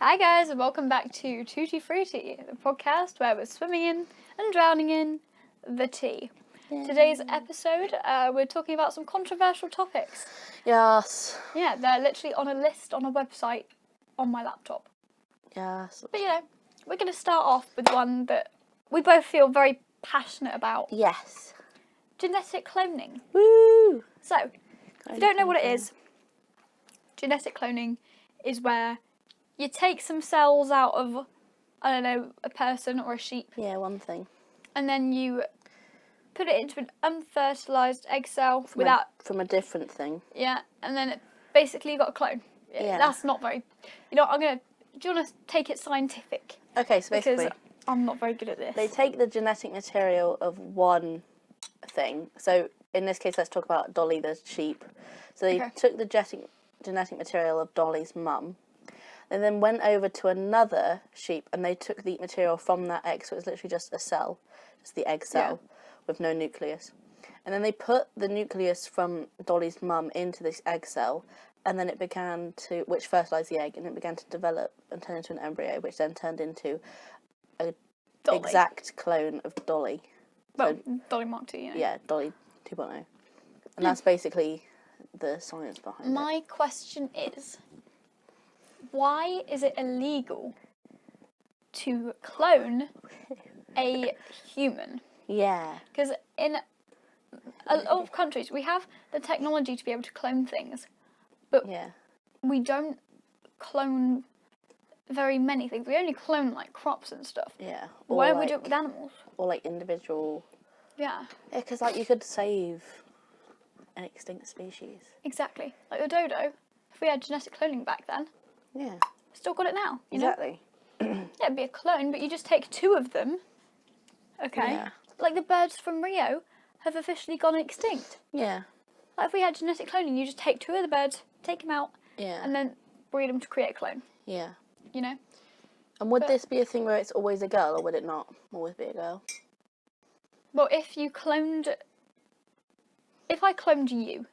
Hi guys, and welcome back to Tootie, Fruitie, the podcast where we're swimming in and drowning in the tea. Yay. Today's episode, we're talking about some controversial topics. Yes. Yeah, they're literally on a list on a website on my laptop. Yes. But we're going to start off with one that we both feel very passionate about. Yes. Genetic cloning. Woo! So, if you don't know what it is, genetic cloning is where you take some cells out of, I don't know, a person or a sheep. Yeah, one thing. And then you put it into an unfertilised egg cell from a different thing. Yeah, and then basically you got a clone. Yeah. That's not very... do you want to take it scientific? Okay, so basically... Because I'm not very good at this. They take the genetic material of one thing. So, in this case, let's talk about Dolly the sheep. So they took the genetic material of Dolly's mum. They then went over to another sheep and they took the material from that egg. So it was literally just a cell, just the egg cell with no nucleus. And then they put the nucleus from Dolly's mum into this egg cell, and then it began to, which fertilised the egg, and it began to develop and turn into an embryo, which then turned into an exact clone of Dolly. Well, so, Dolly Mark 2, Yeah, Dolly 2.0. And that's basically the science behind it. My question is, why is it illegal to clone a human? Yeah. Because in a lot of countries, we have the technology to be able to clone things, but we don't clone very many things. We only clone, like, crops and stuff. Yeah. Why don't we do it with animals? Or, like, individual... Yeah. Yeah, because, like, you could save an extinct species. Exactly. Like the dodo, if we had genetic cloning back then... Yeah. Still got it now, you exactly. know? Yeah, it'd be a clone, but you just take two of them. Okay. Yeah. Like the birds from Rio have officially gone extinct. Yeah. Like if we had genetic cloning, you just take two of the birds, take them out, and then breed them to create a clone. Yeah. You know? And would this be a thing where it's always a girl, or would it not always be a girl? Well, if I cloned you,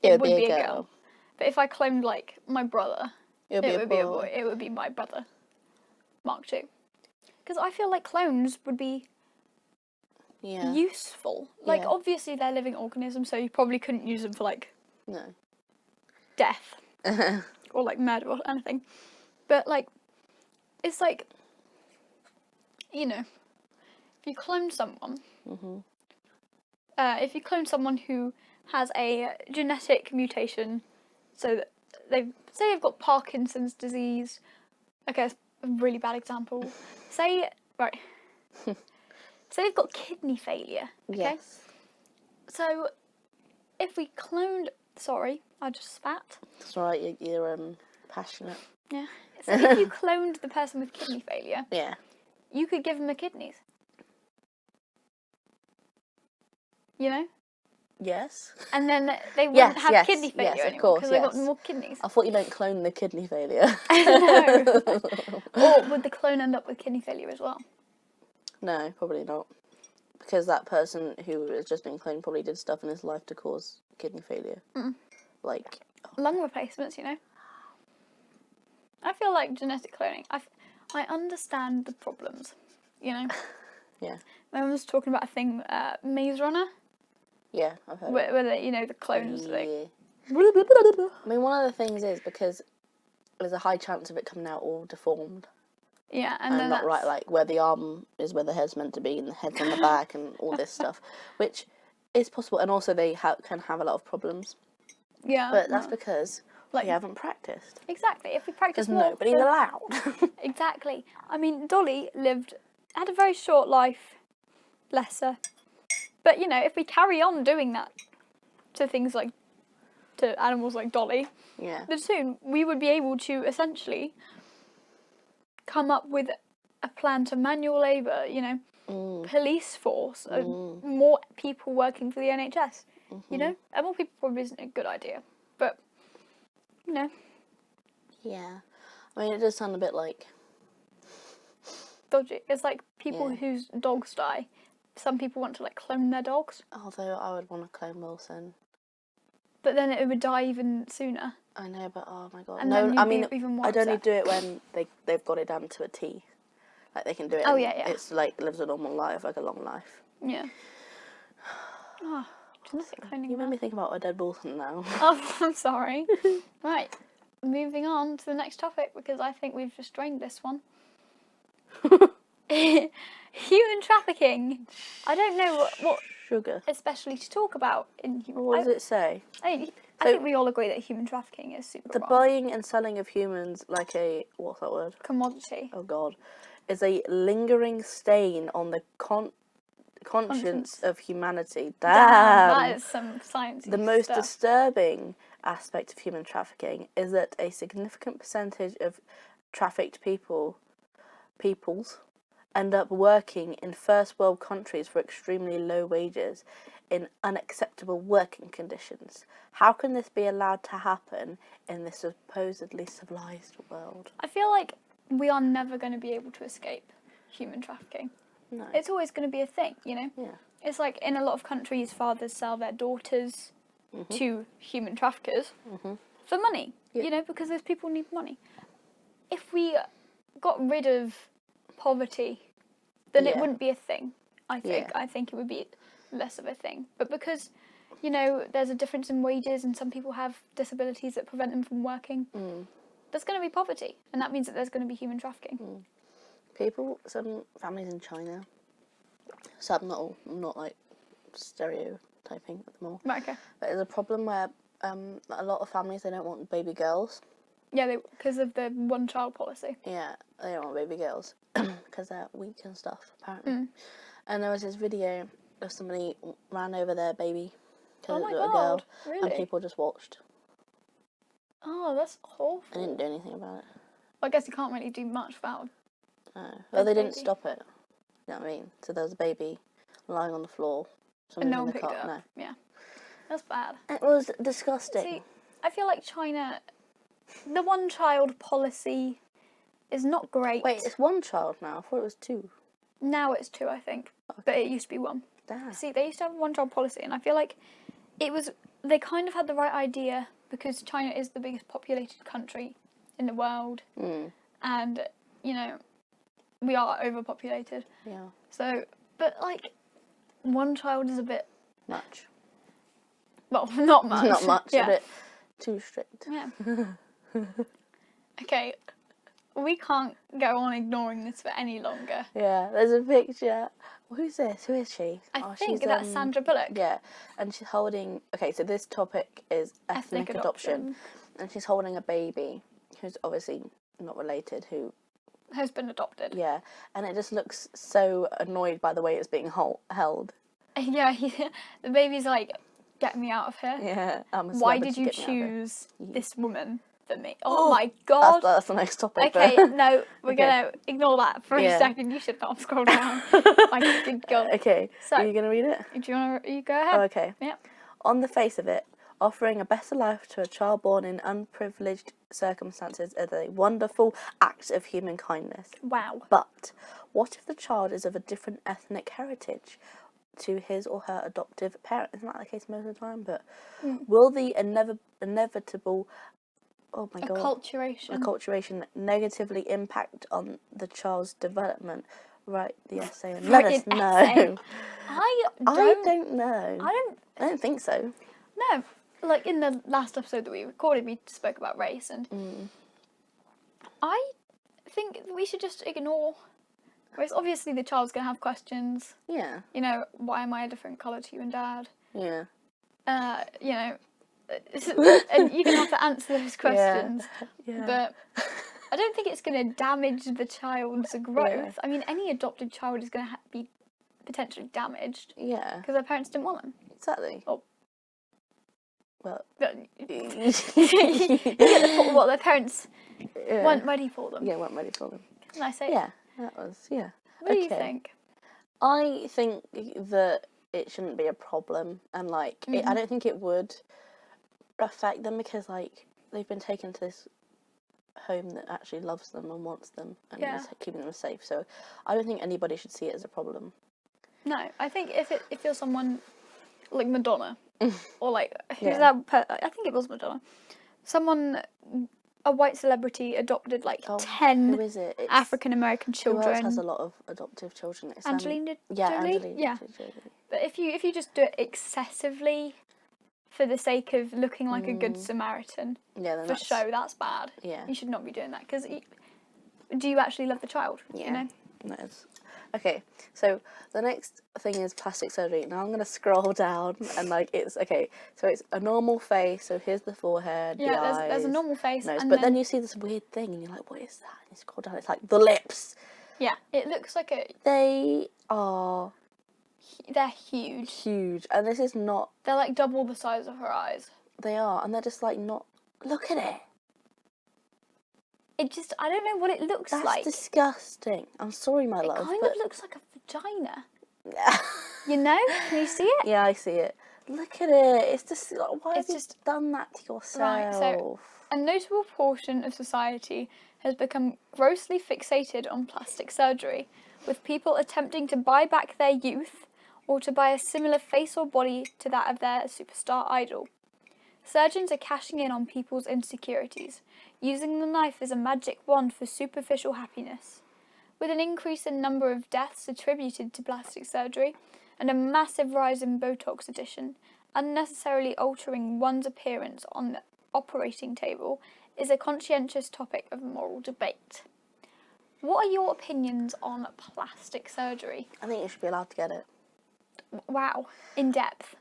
it would be a girl. But if I cloned, like, my brother, it would be a boy. It would be my brother, Mark 2. Because I feel like clones would be useful. Like, obviously they're living organisms, so you probably couldn't use them for, like... No. Death. Or, like, murder or anything. But, like, it's like, you know, if you clone someone... if you clone someone who has a genetic mutation, so that they've got Parkinson's disease. Okay, that's a really bad example. Say they've got kidney failure. Okay? Yes. So, if we cloned... Sorry, I just spat. That's right, you're passionate. Yeah. So if you cloned the person with kidney failure... Yeah. You could give them the kidneys. You know? Yes. And then they wouldn't have kidney failure anymore because they've got more kidneys. I thought you meant clone the kidney failure. No. Or would the clone end up with kidney failure as well? No, probably not. Because that person who has just been cloned probably did stuff in his life to cause kidney failure. Like... lung replacements, you know? I feel like genetic cloning, I understand the problems, you know? Yeah. My mum was talking about a thing, Maze Runner. Yeah, I've heard where the clones... I mean, one of the things is because there's a high chance of it coming out all deformed. Yeah, and then not right, like, where the arm is where the head's meant to be and the head's on the back and all this stuff, which is possible. And also they can have a lot of problems. Yeah. But that's because we haven't practiced. Exactly. If we practice more... nobody's allowed. Exactly. I mean, Dolly had a very short life, bless her. But, you know, if we carry on doing that to animals like Dolly, then soon we would be able to essentially come up with a plan to manual labour, you know, police force, more people working for the NHS, you know? And more people probably isn't a good idea, but, you know. Yeah. I mean, it does sound a bit like... dodgy. It's like people whose dogs die. Some people want to, like, clone their dogs. Although I would want to clone Wilson. But then it would die even sooner. I know, but oh my god. And No, then I you'd mean, be even more I'd only upset. do it when they've got it down to a T. Like, they can do it. Oh, and yeah. It's like, lives a normal life, like a long life. Yeah. Oh, genetic cloning. You made me think about a dead Wilson now. Oh, I'm sorry. Right, moving on to the next topic, because I think we've just drained this one. Human trafficking. I don't know what Sugar. especially to talk about in human. What does it say? I So- think we all agree that human trafficking is super The wrong. buying and selling of humans like a, what's that word? Commodity. Oh god. Is a lingering stain on the conscience of humanity. Damn. That is some sciencey The most stuff. disturbing aspect of human trafficking is that a significant percentage of trafficked peoples end up working in first world countries for extremely low wages in unacceptable working conditions. How can this be allowed to happen in this supposedly civilized world? I feel like we are never going to be able to escape human trafficking. No. It's always going to be a thing, you know? Yeah. It's like in a lot of countries, fathers sell their daughters to human traffickers for money, Yeah. you know, because those people need money. If we got rid of poverty, then it Yeah. wouldn't be a thing, I think. Yeah. I think it would be less of a thing. But because, you know, there's a difference in wages and some people have disabilities that prevent them from working, there's going to be poverty. And that means that there's going to be human trafficking. Some families in China, some, not all, I'm not like stereotyping them all, Right, okay. but there's a problem where a lot of families, they don't want baby girls. Yeah, because of the one-child policy. Yeah, they don't want baby girls because they're weak and stuff, apparently. And there was this video of somebody ran over their baby because Oh it my was a girl, God, really? and people just watched Oh, that's awful. and didn't do anything about it. Well, I guess you can't really do much without. Well, they baby. didn't stop it. You know what I mean? So there was a baby lying on the floor. And no in one the picked car. it up. No. Yeah. That's bad. It was disgusting. See, I feel like China, the one-child policy is not great. Wait, it's one child now. I thought it was two. Now it's 2, I think. But it used to be 1. Damn. See, they used to have a one-child policy, and I feel like they kind of had the right idea because China is the biggest populated country in the world. And, you know, we are overpopulated. Yeah. So, but like, one child is a bit, Much. well, not much. Not much. Yeah. A bit too strict. Yeah. Okay, we can't go on ignoring this for any longer. Yeah, there's a picture. Who's this? Who is she? I think that's Sandra Bullock. Yeah, and she's holding. Okay, so this topic is ethnic adoption, and she's holding a baby who's obviously not related. Who has been adopted. Yeah, and it just looks so annoyed by the way it's being held. Yeah, the baby's like, get me out of here. Yeah, why did you choose this woman for me? Oh my god. That's the next topic. Okay, but... no, we're gonna ignore that for a second. You should not scroll down. My good god. Okay, so, are you going to read it? Do you want to, you go ahead. Oh, okay. Yeah. On the face of it, offering a better life to a child born in unprivileged circumstances is a wonderful act of human kindness. Wow. But what if the child is of a different ethnic heritage to his or her adoptive parent? Isn't that the case most of the time? But will the inevitable acculturation negatively impact on the child's development? Write the essay and let us know. Essay. I don't know. I don't think so. No, like in the last episode that we recorded, we spoke about race, and I think we should just ignore race. Obviously, the child's going to have questions. Yeah. You know, why am I a different colour to you and Dad? Yeah. You know, and you're going to have to answer those questions. Yeah. But I don't think it's going to damage the child's growth. Yeah. I mean, any adopted child is going to be potentially damaged. Yeah. Because their parents didn't want them. Exactly. Oh. Well. You get what their parents weren't ready for them. Yeah, weren't ready for them. Can I say? Yeah, that was, yeah. What do you think? I think that it shouldn't be a problem, and like, I don't think it would affect them because like they've been taken to this home that actually loves them and wants them and is keeping them safe. So I don't think anybody should see it as a problem. No, I think if you're someone like Madonna, or like who's Yeah. that? I think it was Madonna. Someone, a white celebrity, adopted like Who 10 is it? It's, African American who else has children. a lot of adoptive children? It's Angelina yeah, Jolie. Angelina Yeah. Jolie. But if you just do it excessively, for the sake of looking like a good Samaritan, Yeah, then for show, that's bad. Yeah. You should not be doing that because do you actually love the child? Yeah. You know. That is. Okay, so the next thing is plastic surgery. Now I'm going to scroll down and like it's okay. So it's a normal face. So here's the forehead, the Yeah, eyes, there's a normal face, nose. and But then you see this weird thing, and you're like, "What is that?" And you scroll down. It's like the lips. yeah, it looks like They are they're huge. huge, and this is not. They're like double the size of her eyes. They are, and they're just like not. Look at it. It just, I don't know what it looks That's like. disgusting. I'm sorry, my love. It kind but... of looks like a vagina. You know? Can you see it? Yeah, I see it. Look at it. It's just why It's have just you done that to yourself? right. So a notable portion of society has become grossly fixated on plastic surgery, with people attempting to buy back their youth or to buy a similar face or body to that of their superstar idol. Surgeons are cashing in on people's insecurities, using the knife as a magic wand for superficial happiness. With an increase in number of deaths attributed to plastic surgery and a massive rise in Botox addition, unnecessarily altering one's appearance on the operating table is a conscientious topic of moral debate. What are your opinions on plastic surgery? I think you should be allowed to get it. Wow, in depth.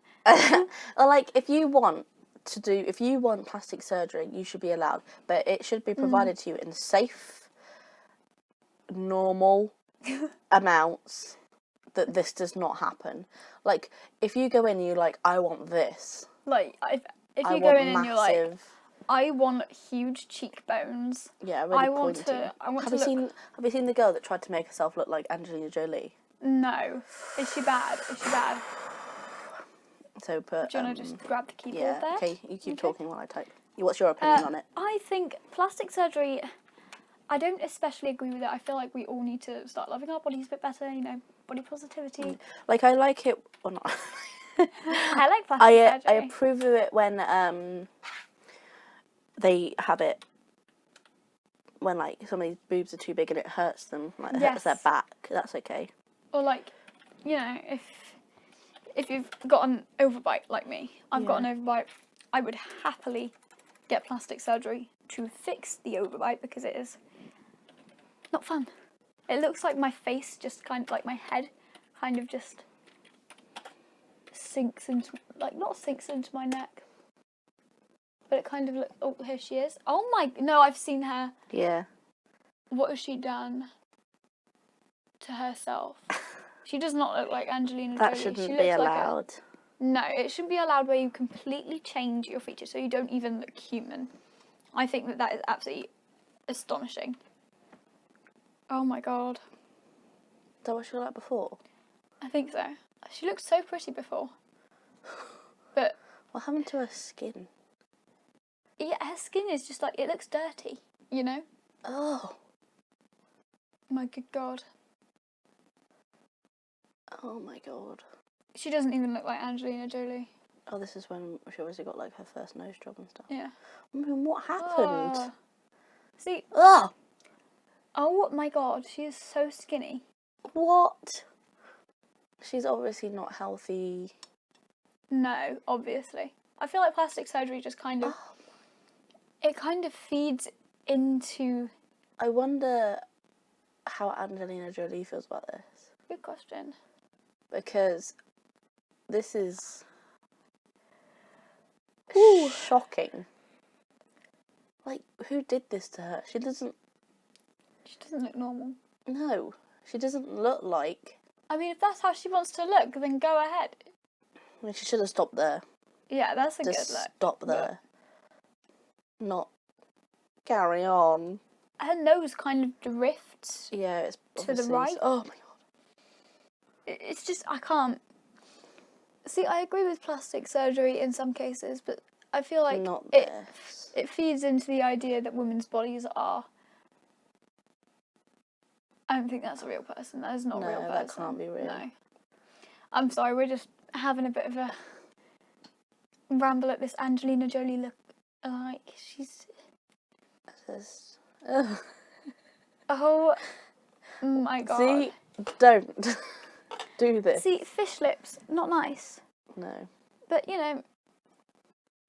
Or like if you want plastic surgery, you should be allowed, but it should be provided to you in safe, normal amounts that this does not happen. Like if you go in and you're like, I want this. Like if I you go want in and you're like, I want huge cheekbones. Yeah, really I want pointy. to. I want have to you look. Have you seen the girl that tried to make herself look like Angelina Jolie? No. Is she bad? Is she bad? So put. Do you want to just grab the keyboard Yeah. there? Okay. You keep talking while I type. What's your opinion on it? I think plastic surgery. I don't especially agree with it. I feel like we all need to start loving our bodies a bit better. You know, body positivity. Like I like it or not. I like plastic surgery. I approve of it when they have it when like somebody's boobs are too big and it hurts them, like it hurts their back. That's okay. Or like, you know, if you've got an overbite like me, I've got an overbite, I would happily get plastic surgery to fix the overbite because it is not fun. It looks like my face just kind of like my head kind of just sinks into, like not sinks into my neck, but it kind of looks, oh, here she is. Oh my, no, I've seen her. Yeah. What has she done to herself? She does not look like Angelina Jolie. That shouldn't be allowed. No, it shouldn't be allowed where you completely change your features so you don't even look human. I think that is absolutely astonishing. Oh my god. Is that what she looked like before? I think so. She looked so pretty before. But what happened to her skin? Yeah, her skin is just like, it looks dirty, you know? Oh. My good god. Oh my god. She doesn't even look like Angelina Jolie. Oh, this is when she obviously got like her first nose job and stuff. Yeah. I mean, what happened? See. Oh. Oh my god, she is so skinny. What? She's obviously not healthy. No, obviously. I feel like plastic surgery just kind of... It kind of feeds into... I wonder how Angelina Jolie feels about this. Good question. Because this is... shocking. Like, who did this to her? She doesn't look normal. No. She doesn't look like... I mean, if that's how she wants to look, then go ahead. I mean, she should have stopped there. Yeah, that's a Just good look. stop there. Not carry on. Her nose kind of drifts. Yeah, it's to the right. Oh my god. It's just, I can't... See, I agree with plastic surgery in some cases, but I feel like it feeds into the idea that women's bodies are... I don't think that's a real person. That is not a real person. No, that can't be real. No. I'm sorry, we're just having a bit of a ramble at this Angelina Jolie look like she's... Ugh. Oh my god. See, don't do this. See, fish lips, not nice. No. But, you know,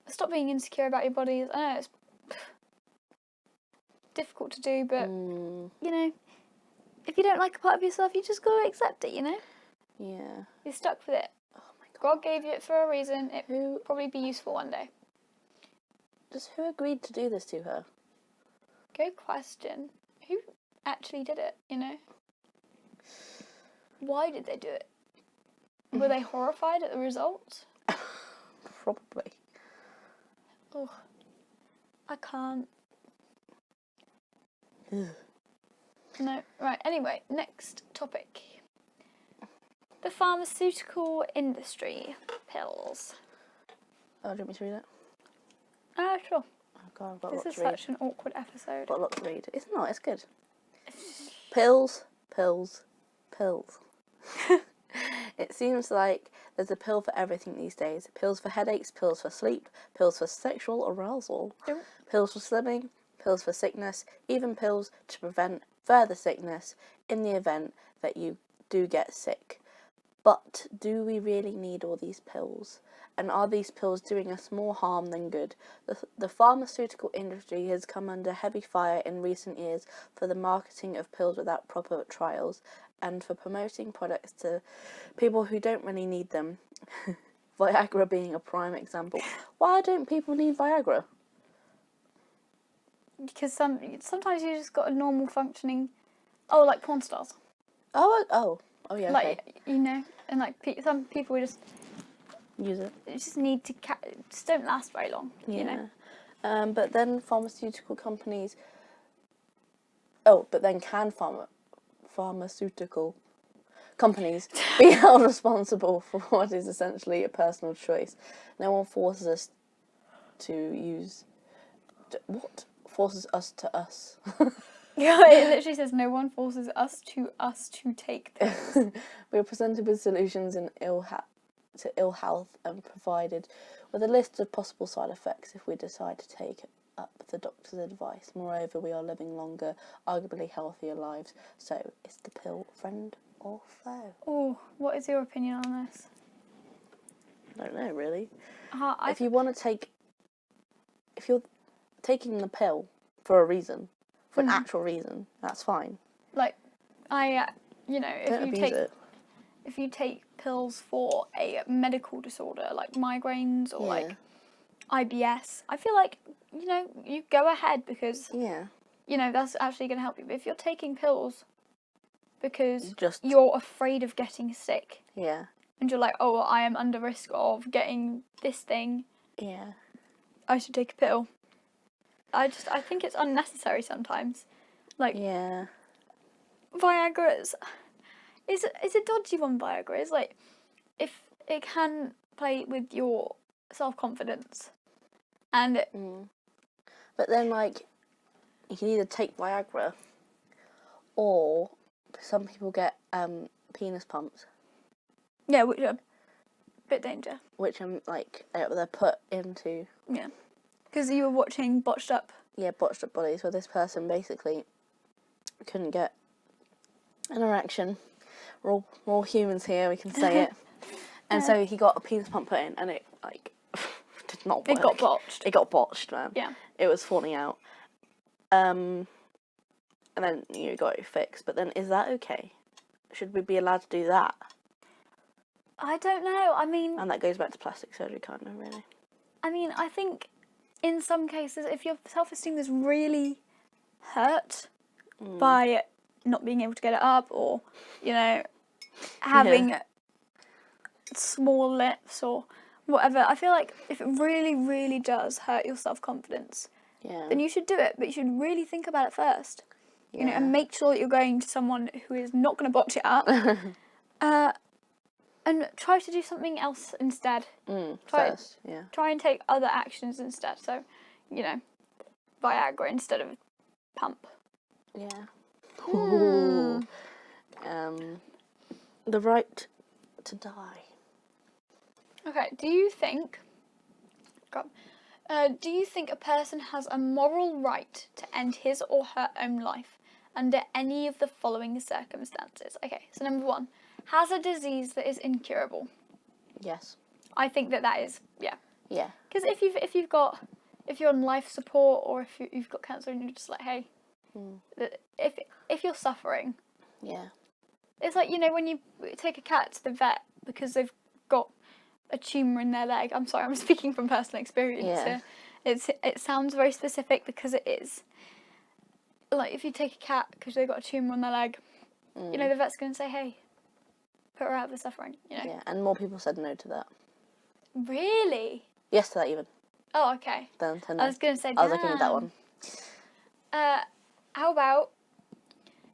stop being insecure about your body. I know it's difficult to do, but, you know, if you don't like a part of yourself, you just gotta accept it, you know? Yeah. You're stuck with it. Oh my god. God gave you it for a reason. It will probably be useful one day. Just who agreed to do this to her? Good question. Who actually did it, you know? Why did they do it? Were they horrified at the results? Probably. Oh, I can't. Ugh. No, right, anyway, next topic. The pharmaceutical industry. Pills. Oh, do you want me to read it? Sure. Oh god, I've got a This lot is to read. such an awkward episode. I've got a lot to read. It's not, it's good. Pills, pills, pills. It seems like there's a pill for everything these days. Pills for headaches, pills for sleep, pills for sexual arousal, Yep. pills for slimming, pills for sickness, even pills to prevent further sickness in the event that you do get sick. But do we really need all these pills? And are these pills doing us more harm than good? The pharmaceutical industry has come under heavy fire in recent years for the marketing of pills without proper trials and for promoting products to people who don't really need them. Viagra being a prime example. Why don't people need Viagra? Because sometimes you just got a normal functioning... Oh, like porn stars. Oh yeah, okay. Like, you know, and like some people just... Use it. just need to... just don't last very long, you know? But then pharmaceutical companies... Oh, but then can pharmaceutical companies be held responsible for what is essentially a personal choice? No one forces us to use... What? Forces us to us. Yeah, it literally says no one forces us to take pills. We are presented with solutions to ill health and provided with a list of possible side effects if we decide to take up the doctor's advice. Moreover, we are living longer, arguably healthier lives. So, is the pill friend or foe? Oh, what is your opinion on this? I don't know, really. If If you're taking the pill for a reason, for an actual reason, that's fine. Like, you know, Don't abuse it. if you take pills for a medical disorder like migraines or like IBS, I feel like, you know, you go ahead because, you know, that's actually going to help you. But if you're taking pills because you're afraid of getting sick, and you're like, oh, well, I am under risk of getting this thing, I should take a pill. I think it's unnecessary sometimes. Like, Viagra is a dodgy one. Viagra is like, if it can play with your self-confidence, and but then like you can either take Viagra or some people get penis pumps. Yeah, which are a bit danger. Which like they're put into. Yeah, because you were watching Botched Up. Yeah, Botched Up Bodies, where this person basically couldn't get an erection. We're all humans here, we can say it. And so he got a penis pump put in, and it like did not work. It got botched. It got botched, man. Yeah. It was falling out. And then you got it fixed. But then, is that okay? Should we be allowed to do that? I don't know. I mean, and that goes back to plastic surgery, kind of, really. I mean, I think in some cases, if your self-esteem is really hurt by not being able to get it up, or, you know, having small lips or whatever, I feel like if it really, really does hurt your self-confidence, then you should do it, but you should really think about it first. You know, and make sure that you're going to someone who is not going to botch it up. And try to do something else instead. Try and take other actions instead. So, you know, Viagra instead of pump. Yeah. Ooh. The right to die. Okay, do you think God. Do you think a person has a moral right to end his or her own life under any of the following circumstances? Okay, so number 1, has a disease that is incurable. Yes. I think that is, yeah. Yeah. Because if you're on life support, or if you've got cancer and you're just like, hey, if you're suffering, Yeah. it's like, you know, when you take a cat to the vet because they've got a tumour in their leg. I'm sorry, I'm speaking from personal experience here. It sounds very specific because it is. Like, if you take a cat because they've got a tumour on their leg, you know, the vet's going to say, hey, put her out of the suffering, you know. Yeah, and more people said no to that. Really? Yes to that even. Oh, okay. No. I was going to say, I was looking at that one. How about,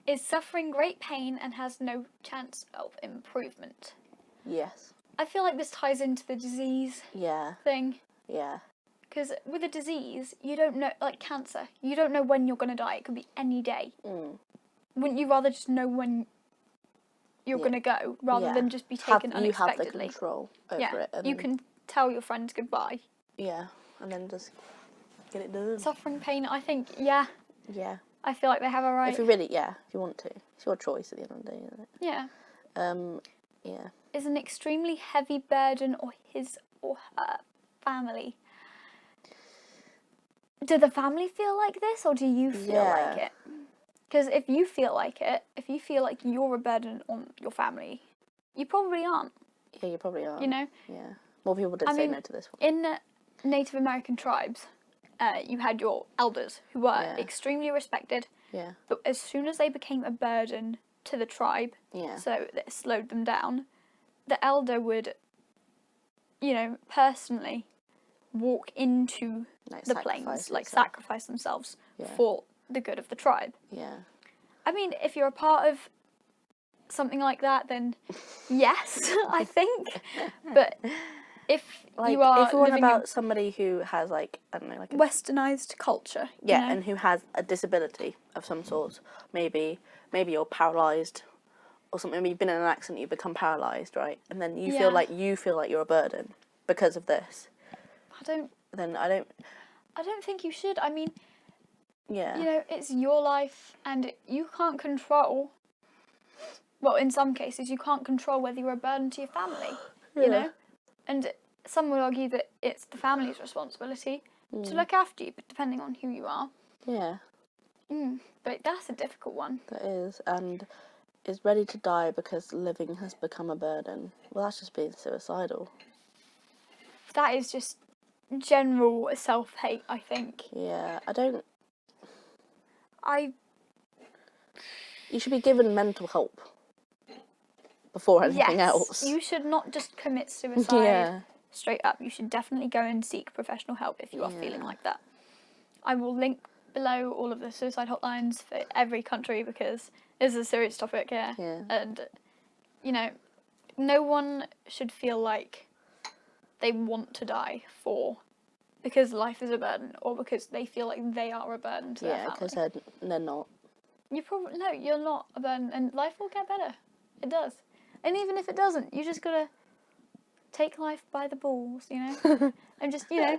is suffering great pain and has no chance of improvement? Yes. I feel like this ties into the disease thing. Yeah. Because with a disease, you don't know, like cancer, you don't know when you're going to die. It could be any day. Wouldn't you rather just know when you're going to go rather than just be taken unexpectedly? You have the control over it. You can tell your friends goodbye. Yeah, and then just get it done. Suffering pain, I think, yeah. I feel like they have a right. If you really, if you want to. It's your choice at the end of the day, isn't it? Yeah. Yeah. Is an extremely heavy burden or his or her family. Do the family feel like this, or do you feel like it? Because if you feel like it, if you feel like you're a burden on your family, you probably aren't. Yeah, you probably are. You know? Yeah. More people did say no to this one. In Native American tribes, you had your elders who were extremely respected. Yeah. But as soon as they became a burden to the tribe, so that it slowed them down, the elder would, you know, personally walk into the plains, like sacrifice themselves for the good of the tribe. Yeah. I mean, if you're a part of something like that, then yes, I think. But if you are if you're about somebody who has, like, I don't know, like a westernized culture, yeah, you know? and who has a disability of some sort, maybe you're paralysed or something. Maybe you've been in an accident, you become paralysed, right? And then you feel like you're a burden because of this. I don't think you should. I mean, yeah, you know, it's your life, and you can't control. Well, in some cases, you can't control whether you're a burden to your family. You know, and some would argue that it's the family's responsibility to look after you, but depending on who you are. Yeah. But that's a difficult one. That is, and is ready to die because living has become a burden. Well, that's just being suicidal. That is just general self-hate, I think. Yeah, You should be given mental help before anything else. You should not just commit suicide straight up. You should definitely go and seek professional help if you are feeling like that. I will link below all of the suicide hotlines for every country because this is a serious topic here. Yeah. And, you know, no one should feel like they want to die because life is a burden or because they feel like they are a burden to their family. Yeah, because they're not. You're not a burden, and life will get better. It does. And even if it doesn't, you just gotta take life by the balls, you know? And just, you know,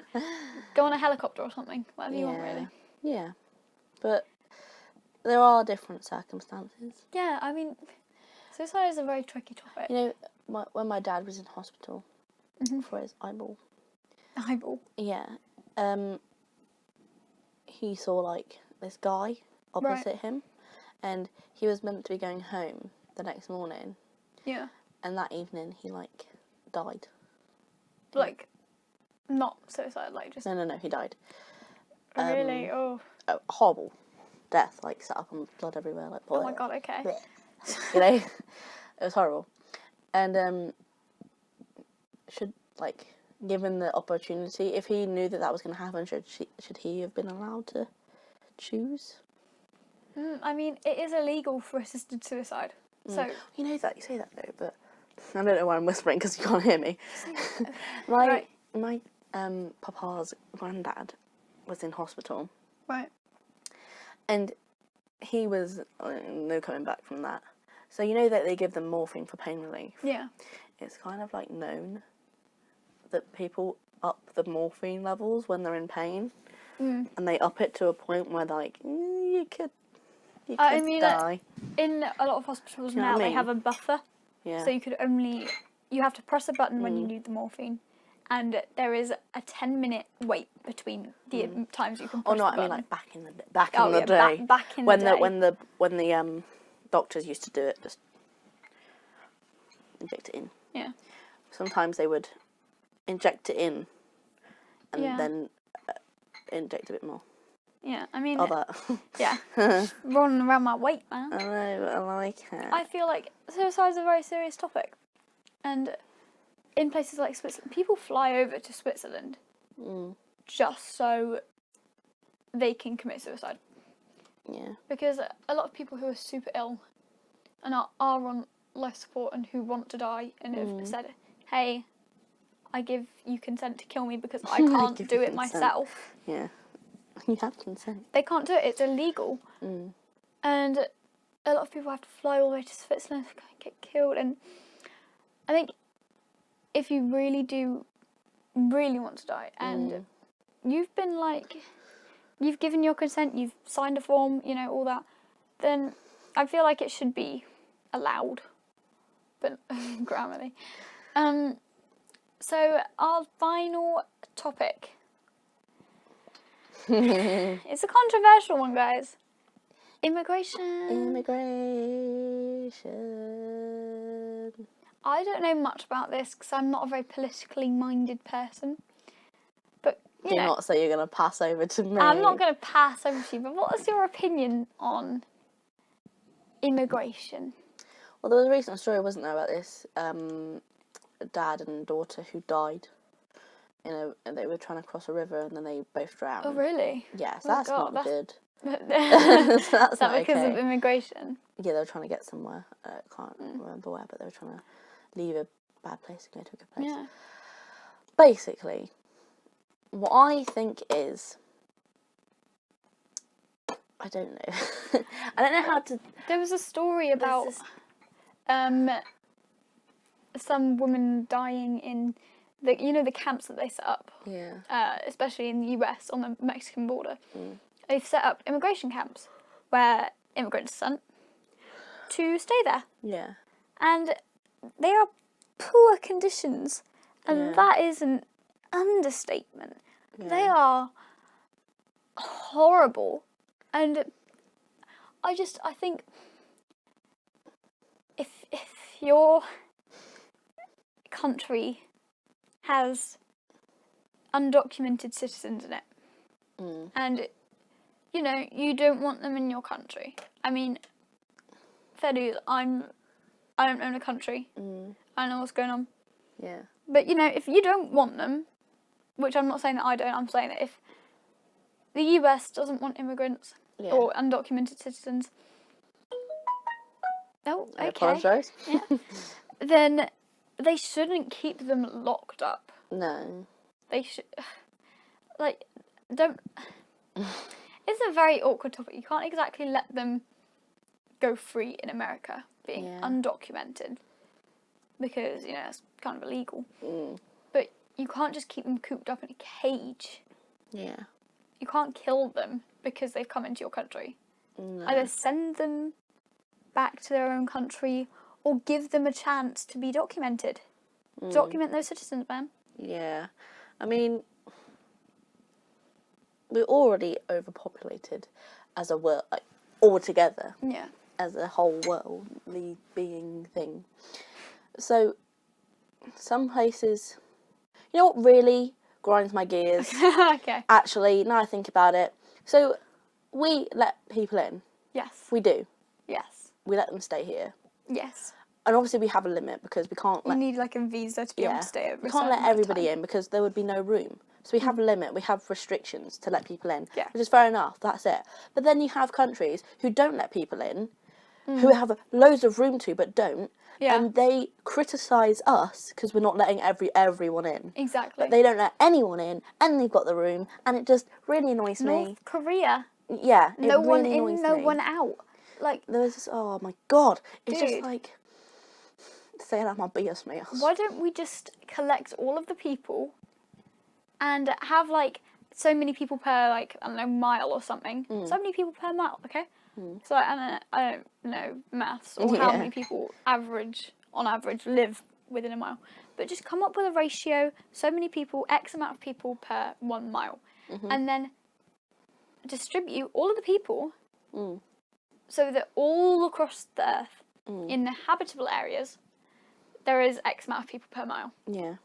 go on a helicopter or something, whatever you want, really. Yeah. But there are different circumstances. Yeah, I mean, suicide is a very tricky topic. You know, when my dad was in hospital for his eyeball. Eyeball? Yeah. He saw, like, this guy opposite him, and he was meant to be going home the next morning. Yeah. And that evening, he, like, died. Like, not suicide, like just... No, he died. Really? A horrible death, like, sat up and blood everywhere, like... Oh my god, okay. You know? It was horrible. And, should, like, given the opportunity, if he knew that was going to happen, should he have been allowed to choose? I mean, it is illegal for assisted suicide, so... You know that, you say that though, but I don't know why I'm whispering because you can't hear me. My papa's granddad was in hospital. Right. And he was, no coming back from that. So you know that they give them morphine for pain relief? Yeah. It's kind of like known that people up the morphine levels when they're in pain, Mm. and they up it to a point where they're like, you could I mean, die. in a lot of hospitals You know now, what I they mean? have a buffer. Yeah. So you have to press a button when you need the morphine, and there is a 10-minute wait between the times you can press Oh no, the I button. mean like back in the day. Back in the day. When the doctors used to do it, just inject it in. Yeah. Sometimes they would inject it in, and Yeah. then inject a bit more. Yeah, I mean, Oh, that. yeah, just rolling around my weight, man. I know, but I like it. I feel like suicide is a very serious topic, and in places like Switzerland, people fly over to Switzerland just so they can commit suicide. Yeah. Because a lot of people who are super ill and are on life support and who want to die and have said, hey, I give you consent to kill me because I can't do it myself. Yeah. You have consent. They can't do it. It's illegal. And a lot of people have to fly all the way to Switzerland to get killed. And I think if you really want to die, and you've been like, you've given your consent, you've signed a form, you know, all that, then I feel like it should be allowed, but grammarly. So our final topic. It's a controversial one, guys. Immigration. I don't know much about this because I'm not a very politically minded person. But, you know, not say you're going to pass over to me. I'm not going to pass over to you, but what is your opinion on immigration? Well, there was a recent story, wasn't there, about this dad and daughter who died. You know, and they were trying to cross a river and then they both drowned. Oh, really? Yes, Oh, that's God, not good. Is That's that not because okay. of immigration? Yeah, they were trying to get somewhere. I can't remember where, but they were trying to leave a bad place and go to a good place. Yeah. Basically, what I think is, I don't know. I don't know how to. There was a story about some woman dying in the camps that they set up. Yeah. Especially in the US on the Mexican border. They've set up immigration camps where immigrants are sent to stay there. Yeah. And they are poor conditions. And that is an understatement. Yeah. They are horrible. And I think if your country has undocumented citizens in it, and you know you don't want them in your country. I mean, fair dues. I don't own a country. I know what's going on. Yeah. But you know, if you don't want them, which I'm not saying that I don't, I'm saying that if the US doesn't want immigrants or undocumented citizens, I apologise. Yeah. Then they shouldn't keep them locked up. No. They should, like, don't. It's a very awkward topic. You can't exactly let them go free in America being undocumented because, you know, it's kind of illegal. But you can't just keep them cooped up in a cage. Yeah. You can't kill them because they've come into your country. No. Either send them back to their own country or give them a chance to be documented. Document those citizens, man. Yeah. I mean, we're already overpopulated as a world, like, altogether. Yeah. As a whole worldly being thing. So, some places, you know what really grinds my gears? Okay. Actually, now I think about it. So, we let people in. Yes. We do. Yes. We let them stay here. Yes. And obviously we have a limit because we can't let... You need like a visa to be able to stay over. We can't let everybody in because there would be no room. So we have a limit, we have restrictions to let people in. Yeah. Which is fair enough, that's it. But then you have countries who don't let people in, who have loads of room to but don't. Yeah. And they criticise us because we're not letting everyone in. Exactly. But they don't let anyone in and they've got the room and it just really annoys me. North Korea. Yeah, it No one really in, annoys no me. one out. Like, There was just, oh my god, it's Dude. just like saying I'm a BS me. why don't we just collect all of the people and have like so many people per like, I don't know, mile or something. So many people per mile, okay? So I don't know maths or how many people on average live within a mile. But just come up with a ratio, so many people, X amount of people per 1 mile. And then distribute all of the people so that all across the earth, in the habitable areas, there is X amount of people per mile. Yeah.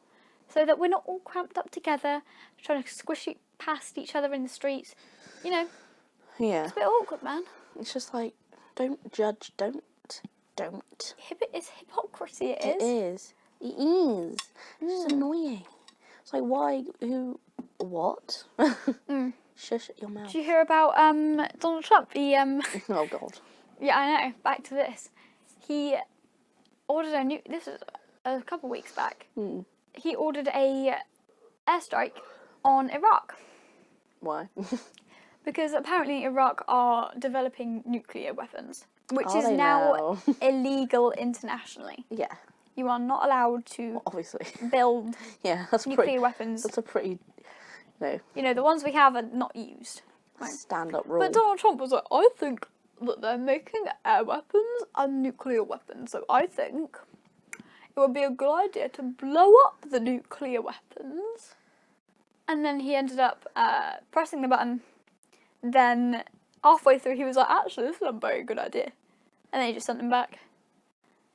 So that we're not all cramped up together, trying to squish past each other in the streets. You know, Yeah. it's a bit awkward, man. It's just like, don't judge, don't. It's hypocrisy, it It is. It is. It's just annoying. It's like, why, who, what? Shush your mouth. Did you hear about Donald Trump? He Oh, God. Yeah, I know. Back to this. He ordered this is a couple weeks back. He ordered a airstrike on Iraq. Why? Because apparently Iraq are developing nuclear weapons, which Are is they now illegal internationally. Yeah. You are not allowed to Obviously. build Yeah, that's nuclear weapons. That's a pretty, You know, the ones we have are not used. Right? stand-up rule. But Donald Trump was like, I think that they're making air weapons and nuclear weapons, so I think it would be a good idea to blow up the nuclear weapons. And then he ended up pressing the button. Then halfway through, he was like, actually, this is a very good idea. And then he just sent them back.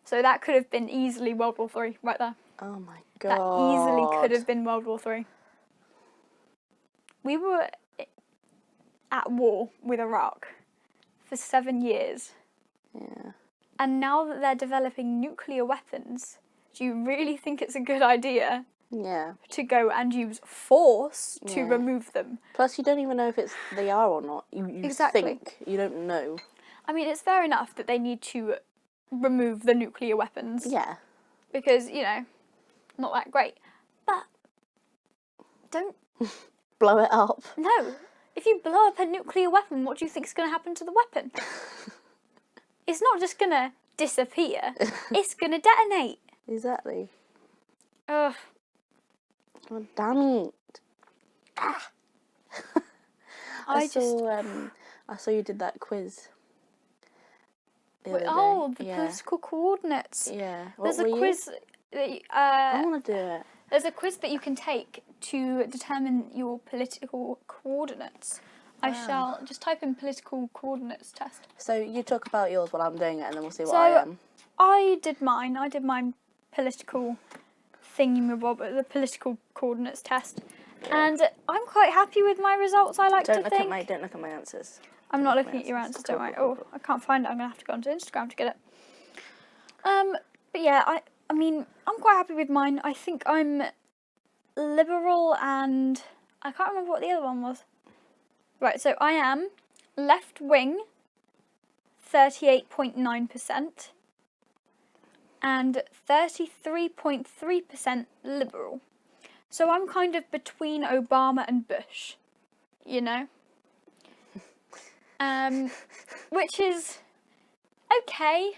So that could have been easily World War III right there. Oh my God. That easily could have been World War III. We were at war with Iraq for 7 years. Yeah. And now that they're developing nuclear weapons, do you really think it's a good idea Yeah. to go and use force to Yeah. remove them? Plus, you don't even know if they are or not. You Exactly. think. You don't know. I mean, it's fair enough that they need to remove the nuclear weapons. Yeah. Because, you know, not that great. But don't... Blow it up. No. If you blow up a nuclear weapon, what do you think is going to happen to the weapon? It's not just going to disappear. It's going to detonate. Exactly. Ugh. God damn it. I saw you did that quiz. The other day. The political coordinates. Yeah. There's a quiz that I want to do it. There's a quiz that you can take to determine your political coordinates. Wow. I shall just type in political coordinates test. So you talk about yours while I'm doing it, and then we'll see what So I am. I did mine. I did my political thingamabob, the political coordinates test, and I'm quite happy with my results. I like to think. Don't look at my answers. I'm not looking at your answers. Don't worry. Oh, I can't find it. I'm gonna have to go onto Instagram to get it. But yeah, I mean, I'm quite happy with mine. I think I'm liberal and I can't remember what the other one was. Right, so I am left wing, 38.9%, and 33.3% liberal. So I'm kind of between Obama and Bush, you know? Which is okay.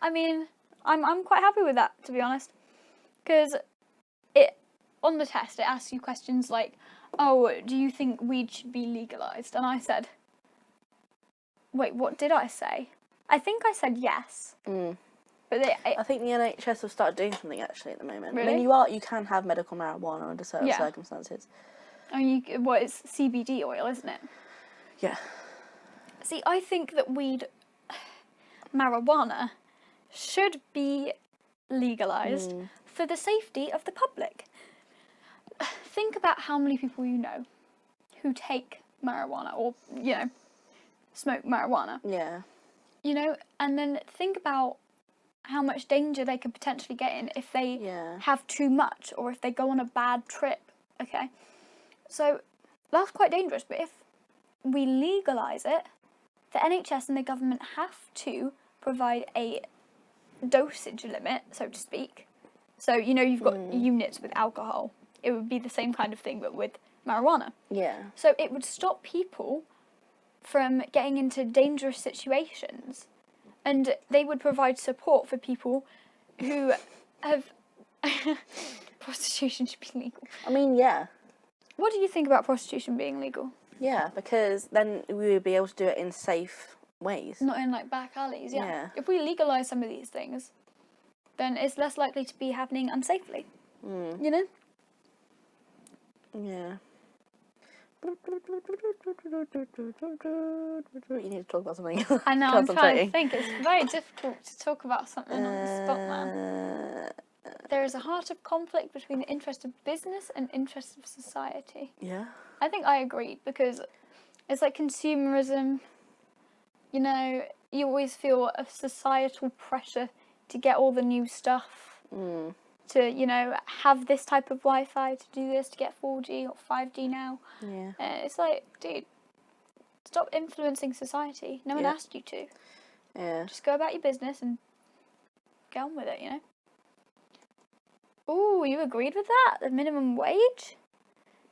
I mean, I'm quite happy with that, to be honest, because on the test it asks you questions like, oh, do you think weed should be legalised? And I said, wait, what did I say? I think I said yes. But I think the NHS have started doing something actually at the moment. Really? I mean, you can have medical marijuana under certain circumstances. I mean, it's CBD oil, isn't it? Yeah. See, I think that marijuana should be legalised for the safety of the public. Think about how many people you know who take marijuana or, you know, smoke marijuana. Yeah. You know, and then think about how much danger they could potentially get in if they have too much or if they go on a bad trip, okay? So that's quite dangerous, but if we legalise it, the NHS and the government have to provide a dosage limit, so to speak. So, you know, you've got units with alcohol. It would be the same kind of thing, but with marijuana. Yeah. So it would stop people from getting into dangerous situations, and they would provide support for people who have... Prostitution should be legal. I mean, yeah. What do you think about prostitution being legal? Yeah, because then we would be able to do it in safe ways. Not in like back alleys, yeah. Yeah. If we legalise some of these things, then it's less likely to be happening unsafely. You know? Yeah. You need to talk about something. I know, I'm trying to think. It's very difficult to talk about something on the spot, man. There is a heart of conflict between the interest of business and interest of society. Yeah. I think I agree, because it's like consumerism. You know, you always feel a societal pressure to get all the new stuff. To, you know, have this type of Wi-Fi, to do this, to get 4G or 5G now. Yeah. It's like, dude, stop influencing society. No one asked you to. Yeah. Just go about your business and get on with it, you know? Ooh, you agreed with that? The minimum wage?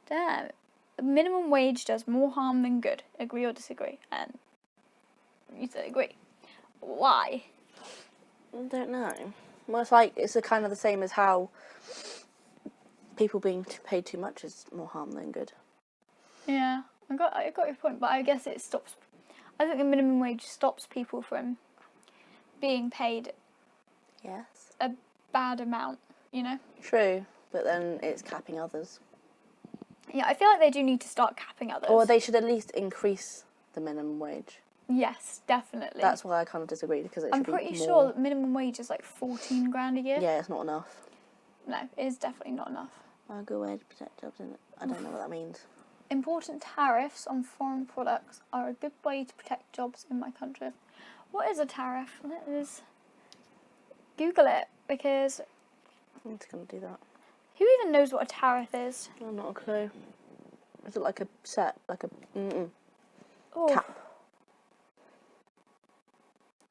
Damn. The minimum wage does more harm than good. Agree or disagree? And you said agree. Why? I don't know. Well, it's like, it's kind of the same as how people being paid too much is more harm than good. Yeah, I got your point, but I guess it stops. I think the minimum wage stops people from being paid Yes. a bad amount, you know? True, but then it's capping others. Yeah, I feel like they do need to start capping others. Or they should at least increase the minimum wage. Yes, definitely. That's why I kind of disagree, because it should be more. I'm pretty sure that minimum wage is like 14 grand a year. Yeah, it's not enough. No, it is definitely not enough. A good way to protect jobs, isn't it? I don't know what that means. Important tariffs on foreign products are a good way to protect jobs in my country. What is a tariff? Let us Google it, because I'm just going to do that. who even knows what a tariff is? I've not a clue. Is it like a set? Like a... Oh. Cap?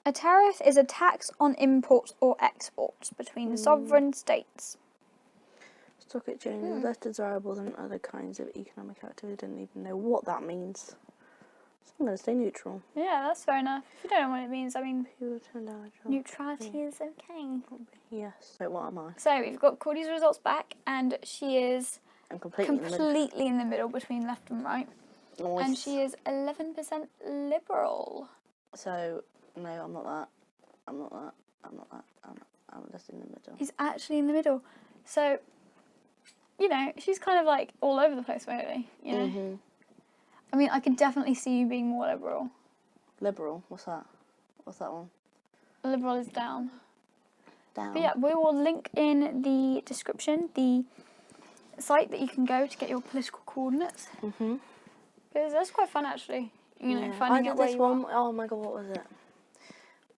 A tariff is a tax on imports or exports between sovereign states. Stock exchange is less desirable than other kinds of economic activity. I didn't even know what that means. So I'm going to stay neutral. Yeah, that's fair enough. If you don't know what it means, I mean, People turn down a job. neutrality is okay. Yes. So what am I? So we've got Courtney's results back, and she is I'm completely in the middle between left and right. Nice. And she is 11% liberal. So, no, I'm not that. I'm not that. I'm not that. I'm just in the middle. He's actually in the middle. So, you know, she's kind of like all over the place, really, you know? I mean, I could definitely see you being more liberal. Liberal? What's that? What's that one? Liberal is down. Down. But yeah, we will link in the description the site that you can go to get your political coordinates. Because that's quite fun, actually. You know, finding out where you are. Oh my god, what was it?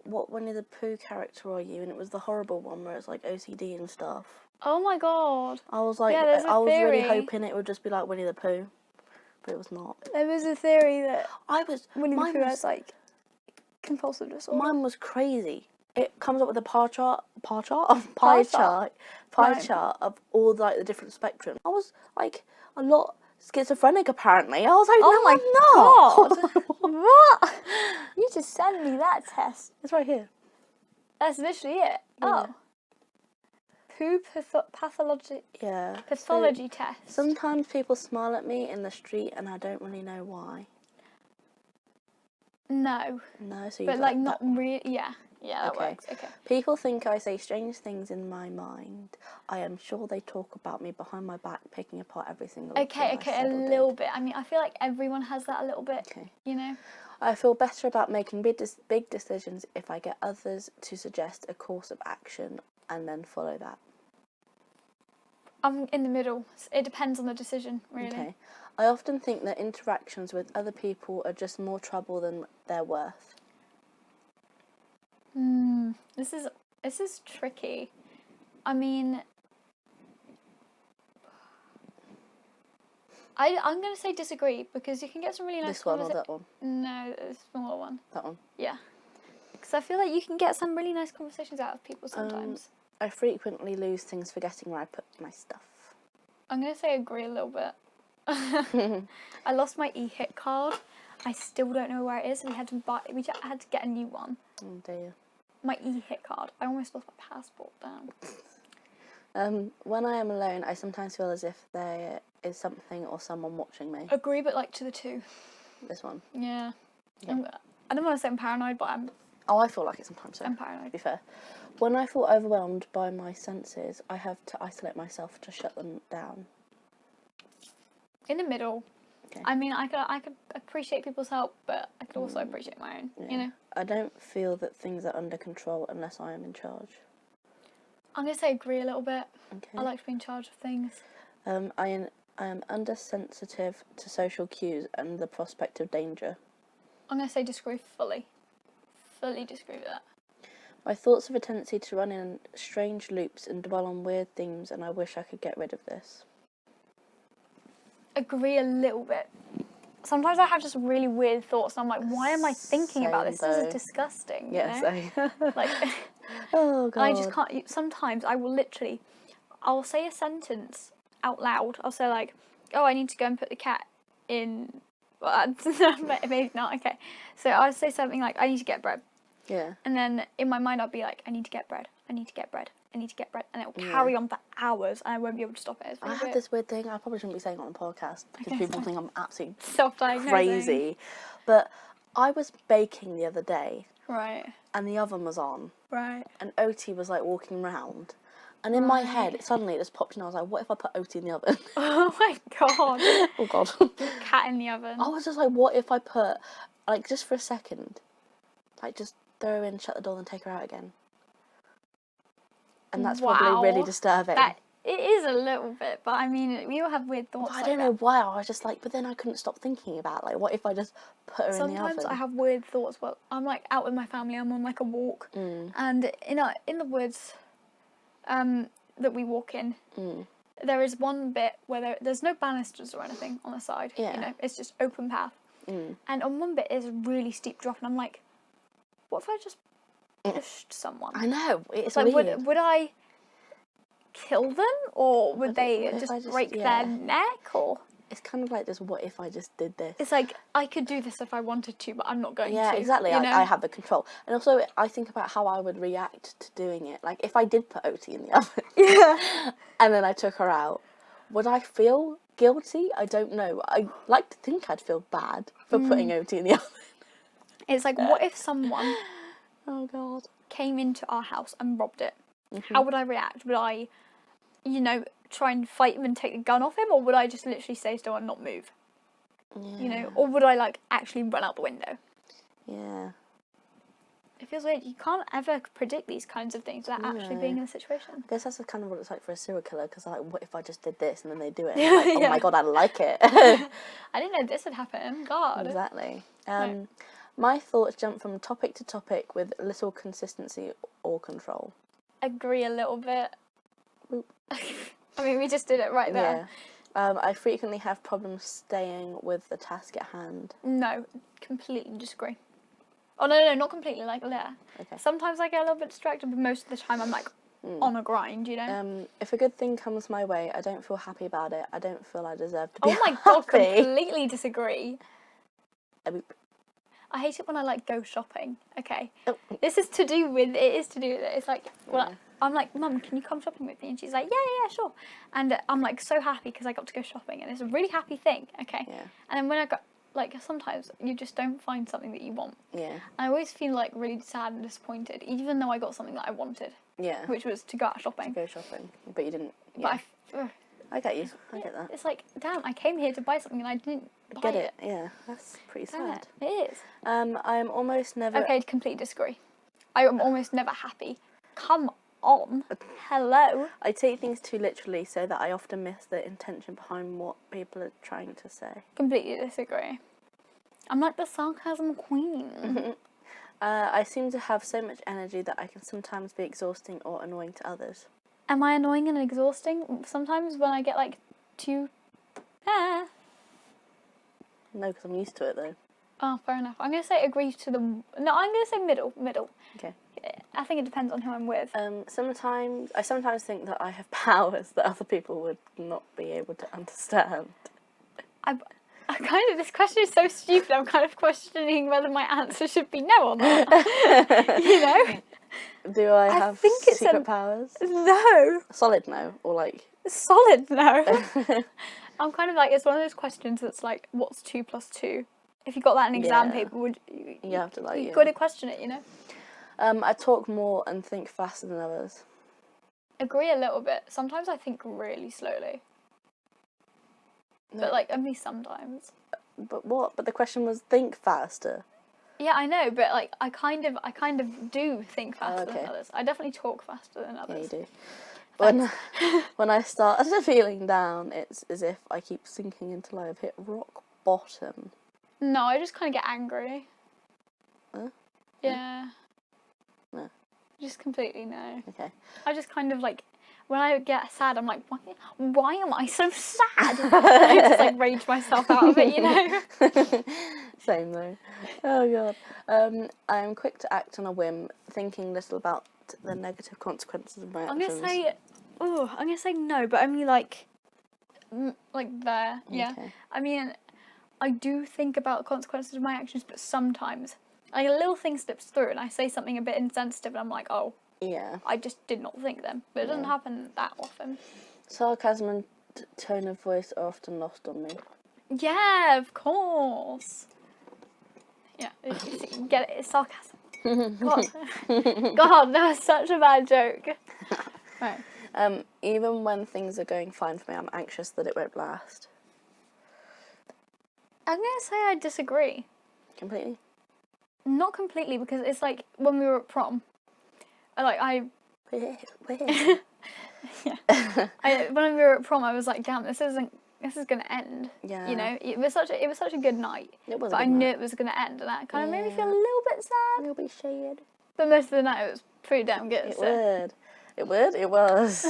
What Winnie the Pooh character are you? And it was the horrible one where it's like OCD and stuff. Oh my god. I was like, Yeah, there's a I was really theory. hoping it would just be like Winnie the Pooh, but it was not. There was a theory that Winnie the mine Pooh was- has like compulsive disorder. Mine was crazy. It comes up with a pie chart of all like the different spectrum. I was like a lot schizophrenic apparently. I was like, oh no, my I'm not. god. What? You just send me that test. It's right here. That's literally it. Yeah. Oh. Poo pathology Yeah. pathology test. Sometimes people smile at me in the street and I don't really know why. No. No, so you But like not really. Yeah. Yeah, that Okay. works. Okay. People think I say strange things in my mind. I am sure they talk about me behind my back, picking apart every single thing I Okay, said a or did. little bit. I mean, I feel like everyone has that a little bit. Okay. You know. I feel better about making big decisions if I get others to suggest a course of action and then follow that. I'm in the middle. It depends on the decision, really. Okay. I often think that interactions with other people are just more trouble than they're worth. This is tricky. I mean, I'm going to say disagree, because you can get some really nice This one or that one? No, the smaller one. That one. Yeah. Because I feel like you can get some really nice conversations out of people sometimes. I frequently lose things forgetting where I put my stuff. I'm going to say agree a little bit. I lost my e-hit card. I still don't know where it is. We had to get a new one. Oh dear. My e-hit card. I almost lost my passport down. When I am alone, I sometimes feel as if there is something or someone watching me. Agree, but like to the two. This one. Yeah. Okay. I don't want to say I'm paranoid, but Oh, I feel like it sometimes. So, I'm paranoid. to be fair. When I feel overwhelmed by my senses, I have to isolate myself to shut them down. In the middle. Okay. I mean, I could appreciate people's help, but I could also appreciate my own, Yeah. you know? I don't feel that things are under control unless I am in charge. I'm going to say agree a little bit. Okay. I like to be in charge of things. I am undersensitive to social cues and the prospect of danger. I'm going to say disagree fully. Fully disagree with that. My thoughts have a tendency to run in strange loops and dwell on weird themes, and I wish I could get rid of this. Agree a little bit. Sometimes I have just really weird thoughts, and I'm like, why am I thinking about this? This is disgusting. Yes, you know? Like, oh god. I just can't. Sometimes I will literally, I'll say a sentence out loud. I'll say like, oh, I need to go and put the cat in. Well, maybe not. Okay, so I'll say something like, I need to get bread. Yeah. And then in my mind I'll be like, I need to get bread. I need to get bread. I need to get bread, and it will carry on for hours, and I won't be able to stop it. I have this weird thing. I probably shouldn't be saying it on a podcast because people think I'm absolutely self-diagnosing. Crazy. But I was baking the other day. Right. And the oven was on. Right. And Otie was like walking round. And in my head, suddenly it just popped in. I was like, what if I put Otie in the oven? Oh my god. Oh god. Cat in the oven. I was just like, what if I put, like, just for a second, like, just throw her in, shut the door, and take her out again? And that's probably really disturbing. It is a little bit, but I mean, we all have weird thoughts. But I don't know why. I was just like, but then I couldn't stop thinking about, like, what if I just put her in the oven? Sometimes I have weird thoughts. Well, I'm like out with my family. I'm on like a walk, and in the woods, that we walk in, there is one bit where there's no banisters or anything on the side. Yeah. You know, it's just open path. And on one bit is a really steep drop, and I'm like, what if I just pushed someone? I know, it's like, weird. would I kill them, or would they just break their neck, or? It's kind of like this, what if I just did this? It's like, I could do this if I wanted to, but I'm not going to. Yeah, exactly. I have the control. And also, I think about how I would react to doing it. Like, if I did put Otie in the oven, and then I took her out, would I feel guilty? I don't know. I like to think I'd feel bad for putting Otie in the oven. It's like, what if someone oh god came into our house and robbed it? How would I react? Would I, try and fight him and take the gun off him, or would I just literally stay still and not move? Yeah. Or would I like actually run out the window? Yeah. It feels weird. You can't ever predict these kinds of things without actually being in a situation. I guess that's kind of what it's like for a serial killer, because like, what if I just did this and then they do it? And I'm like, oh my god, I like it. I didn't know this would happen. God. Exactly. Right. My thoughts jump from topic to topic with little consistency or control. Agree a little bit. I mean, we just did it right there. Yeah. I frequently have problems staying with the task at hand. No, completely disagree. Oh, no, not completely, like, there. Okay. Sometimes I get a little bit distracted, but most of the time I'm, like, on a grind, you know? If a good thing comes my way, I don't feel happy about it. I don't feel I deserve to be Oh my god, happy. completely disagree. I hate it when I, like, go shopping, okay? Oh. It is to do with it. It's like, well, I'm like, Mum, can you come shopping with me? And she's like, yeah, sure. And I'm, like, so happy because I got to go shopping, and it's a really happy thing, okay? Yeah. And then when I got, like, sometimes you just don't find something that you want. Yeah. And I always feel, like, really sad and disappointed, even though I got something that I wanted. Yeah. Which was to go out shopping. To go shopping. But you didn't. Yeah. But I get you. I get that. It's like, damn, I came here to buy something and I didn't buy it. Yeah. That's pretty sad. It is. I am almost never... Okay, completely disagree. I am almost never happy. Come on. Hello. I take things too literally, so that I often miss the intention behind what people are trying to say. Completely disagree. I'm like the sarcasm queen. I seem to have so much energy that I can sometimes be exhausting or annoying to others. Am I annoying and exhausting? Sometimes when I get like too... No, because I'm used to it though. Oh, fair enough. I'm going to say agree to the... No, I'm going to say middle. Okay. I think it depends on who I'm with. I sometimes think that I have powers that other people would not be able to understand. This question is so stupid, I'm kind of questioning whether my answer should be no or not. You know? Do I have secret powers? No. Solid no, or like... Solid no. I'm kind of like, it's one of those questions that's like, what's 2 plus 2? If you got that in exam Yeah. paper, You have to like. you've got to question it, you know? I talk more and think faster than others. Agree a little bit. Sometimes I think really slowly. No. But like, only sometimes. But what? But the question was think faster. Yeah, I know, but like, I kind of do think faster Okay. than others. I definitely talk faster than Yeah, others. you do. When I start feeling down, it's as if I keep sinking until I've hit rock bottom. No, I just kind of get angry. Huh? Yeah. No. Just completely no. Okay. I just kind of like, when I get sad, I'm like, why am I so sad? I just like rage myself out of it, you know? Same though. Oh god. I am quick to act on a whim, thinking little about the negative consequences of my actions. I'm gonna say no, but only like there. Yeah. Okay. I mean, I do think about the consequences of my actions, but sometimes like a little thing slips through, and I say something a bit insensitive, and I'm like, oh. Yeah. I just did not think them, but it doesn't happen that often. Sarcasm and tone of voice are often lost on me. Yeah, of course. Yeah, get it? It's sarcasm. God, that was such a bad joke. Right. Even when things are going fine for me, I'm anxious that it won't last. I'm gonna say I disagree. Completely? Not completely, because it's like when we were at prom. When we were at prom, I was like, damn, this is gonna end. Yeah. You know, it was such a good night. It was. But I knew it was gonna end, and that kind of made me feel a little bit sad. A little bit shade. But most of the night it was pretty damn good. It was.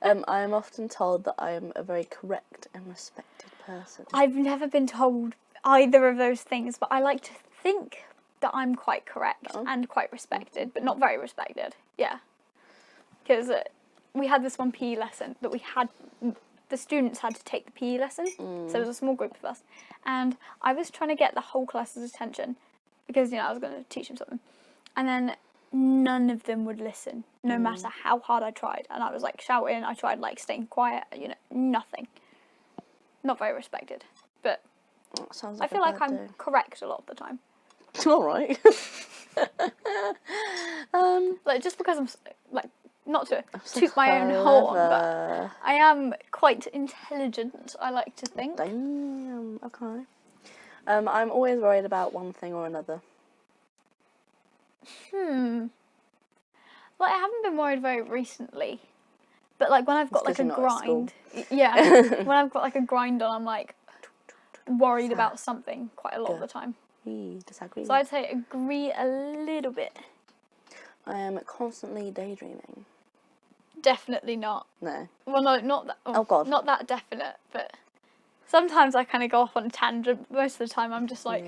I am often told that I am a very correct and respected person. I've never been told either of those things, but I like to think that I'm quite correct and quite respected, but not very respected. Yeah. Because we had this one PE lesson that the students had to take the PE lesson, so it was a small group of us, and I was trying to get the whole class's attention because, I was going to teach them something, and then none of them would listen, no matter how hard I tried, and I was like shouting, I tried like staying quiet, nothing. Not very respected, but Sounds I like feel like I'm correct a lot of the time. All right. Like, just because I'm like, not to toot my own horn, but I am quite intelligent, I like to think. Damn. Okay. I'm always worried about one thing or another. Like, I haven't been worried very recently, but like when I've got like a grind, when I've got like a grind on, I'm like worried about something quite a lot of the time. Disagree. So I'd say agree a little bit. I am constantly daydreaming. Definitely not. No. Well, no, not that. Oh God. Not that definite, but sometimes I kind of go off on a tangent. Most of the time, I'm just like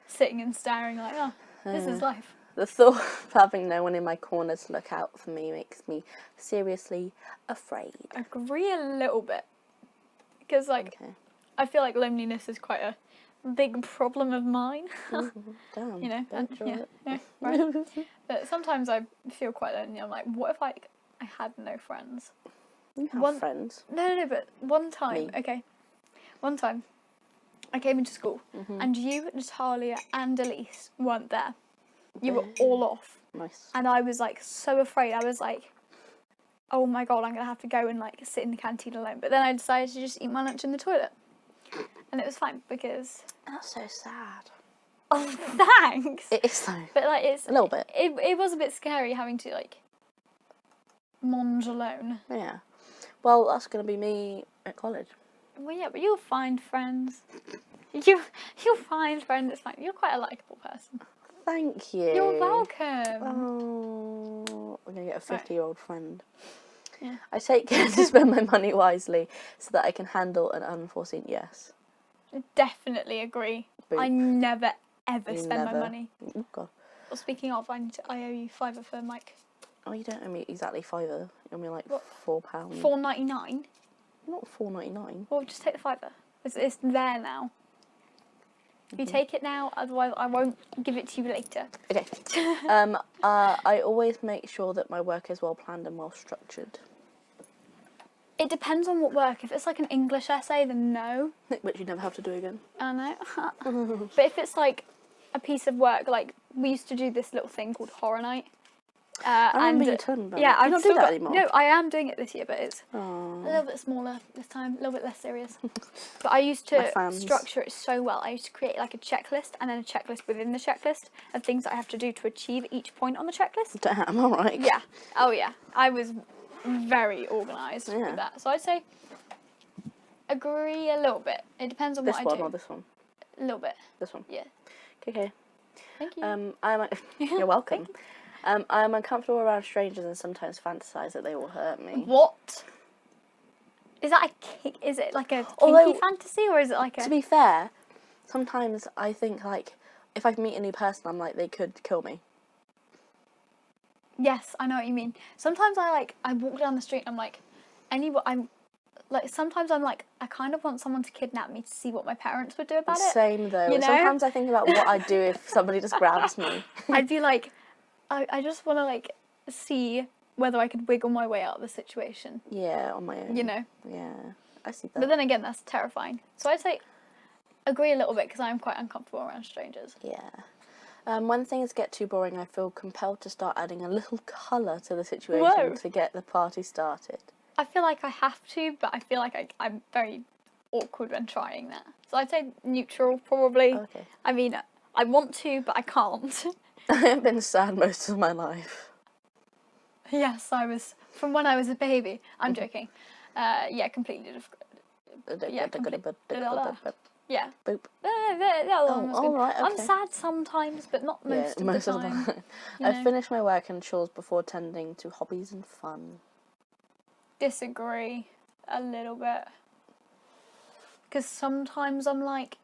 sitting and staring, like, oh, this is life. The thought of having no one in my corner to look out for me makes me seriously afraid. Agree a little bit, because like I feel like loneliness is quite a big problem of mine. Damn. Right. But sometimes I feel quite lonely. I'm like, what if I had no friends? You have friends. No, but one time, one time, I came into school, and you, Natalia, and Elise weren't there. You were all off. Nice. And I was like so afraid. I was like, oh my God, I'm gonna have to go and like sit in the canteen alone. But then I decided to just eat my lunch in the toilet, and it was fine because. That's so sad. Oh, thanks. It is though. But like, it's a little bit. It was a bit scary having to like monge alone. Yeah. Well, that's gonna be me at college. Well, yeah, but you'll find friends. You'll find friends. It's fine. You're quite a likable person. Thank you. You're welcome. Oh, I'm gonna get a 50-year-old friend. Yeah. I take care to spend my money wisely so that I can handle an unforeseen yes. Definitely agree. Boop. I never ever spend my money. Oh God. Well, speaking of, I owe you £5 for Mike. Oh, you don't owe me exactly £5. You owe me like £4. $4.99. Not $4.99. Well, just take the £5. It's there now. If you take it now, otherwise I won't give it to you later. Okay. I always make sure that my work is well planned and well structured. It depends on what work. If it's like an English essay, then no. Which you never have to do again. I know. But if it's like a piece of work, like we used to do this little thing called Horror Night. I remember you telling me about yeah, it. Do you not do that anymore? No, I am doing it this year, but it's Aww. a little bit smaller this time, a little bit less serious. But I used to structure it so well. I used to create like a checklist and then a checklist within the checklist of things that I have to do to achieve each point on the checklist. Damn, alright. Yeah. Oh yeah. I was very organised with that. So I'd say agree a little bit. It depends on what I do. This one or this one? A little bit. This one? Yeah. Okay. Thank you. You're welcome. I am uncomfortable around strangers and sometimes fantasize that they will hurt me. What? Is that is it like a kinky fantasy, or is it like a... To be fair, sometimes I think, like, if I meet a new person, I'm like, they could kill me. Yes, I know what you mean. Sometimes I walk down the street and I'm like, sometimes I'm like, I kind of want someone to kidnap me to see what my parents would do about it. Same though. You know? Sometimes I think about what I'd do if somebody just grabs me. I'd be like, I just want to like see whether I could wiggle my way out of the situation. Yeah, on my own. You know? Yeah, I see that. But then again, that's terrifying. So I'd say agree a little bit because I'm quite uncomfortable around strangers. Yeah. When things get too boring, I feel compelled to start adding a little colour to the situation to get the party started. I feel like I have to, but I feel like I'm very awkward when trying that. So I'd say neutral, probably. Okay. I mean, I want to, but I can't. I have been sad most of my life. Yes, I was, from when I was a baby. I'm joking. Yeah, completely different. Yeah, yeah. Boop. Right, okay. I'm sad sometimes, but not most of the time. I finish my work and chores before tending to hobbies and fun. Disagree a little bit. Because sometimes I'm like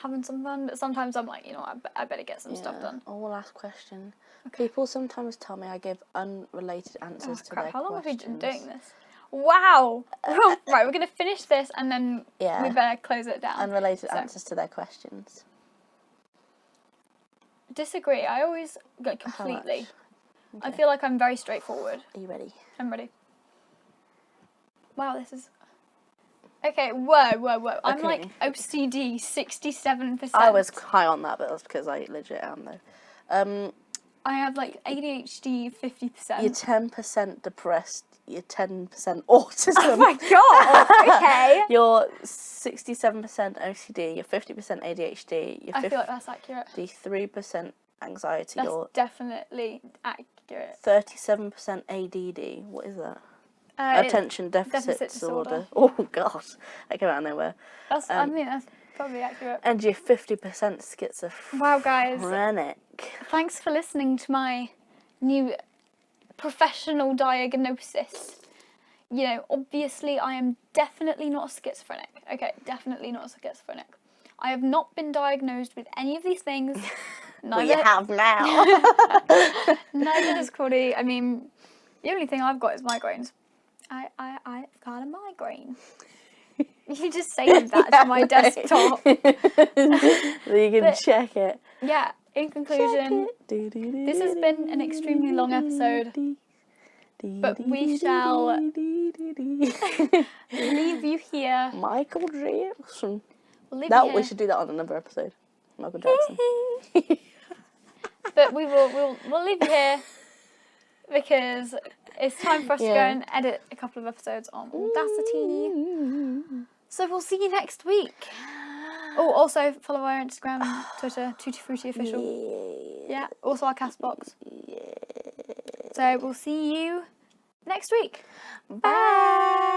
having some fun, but sometimes I'm like, you know, I better get some stuff done. Oh, last question. Okay. People sometimes tell me I give unrelated answers to their questions. How long have we been doing this? Wow. Right, we're going to finish this and then we better close it down. Unrelated answers to their questions. Disagree. I always go completely. Okay. I feel like I'm very straightforward. Are you ready? I'm ready. Wow, this is... Okay, whoa. I'm like OCD 67%. I was high on that, but that's because I legit am though. I have like ADHD 50%. You're 10% depressed. You're 10% autism. Oh my god! Okay. You're 67% OCD. You're 50% ADHD. I feel like that's accurate. 53% anxiety. That's definitely accurate. 37% ADD. What is that? Attention deficit disorder. Oh god, I came out of nowhere. I mean, that's probably accurate. And you're 50% schizophrenic. Wow, guys. Thanks for listening to my new professional diagnosis. You know, obviously I am definitely not schizophrenic. Okay, definitely not schizophrenic. I have not been diagnosed with any of these things. Well, you have now. Neither does Fruitie. I mean, the only thing I've got is migraines. I've got a migraine. You just saved that to my desktop. So you can check it. Yeah, in conclusion, this has been an extremely long episode, but we shall leave you here. Michael Jackson. We should do that on another episode. Michael Jackson. But we'll leave you here because it's time for us to go and edit a couple of episodes on Audacity. So we'll see you next week. Oh, also follow our Instagram and Twitter, Tootie Fruitie Official. Yeah, also our Castbox. So we'll see you next week. Bye.